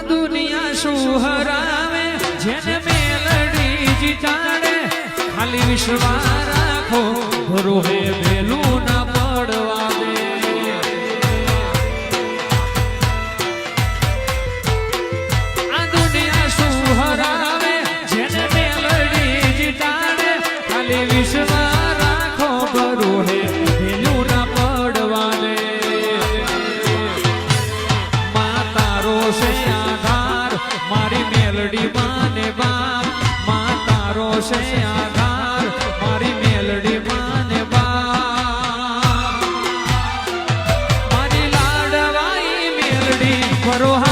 દુનિયા શું હરાવે જેને મેલડી જીતાડે ખાલી વિશ્વાસ રાખો ભરોહે ભેલું ના પડવા દે આ દુનિયા શું હરાવે જેને મેલડી જીતાડે ખાલી વિશ્વાસ રાખો ભરોહે ભેલું ના પડવા દે છે આધાર મારી મેલડી માને બાપ માં તારો છે આધાર મારી મેલડી માને બાપ મારી લાડવાઈ મેલડી ફરોહા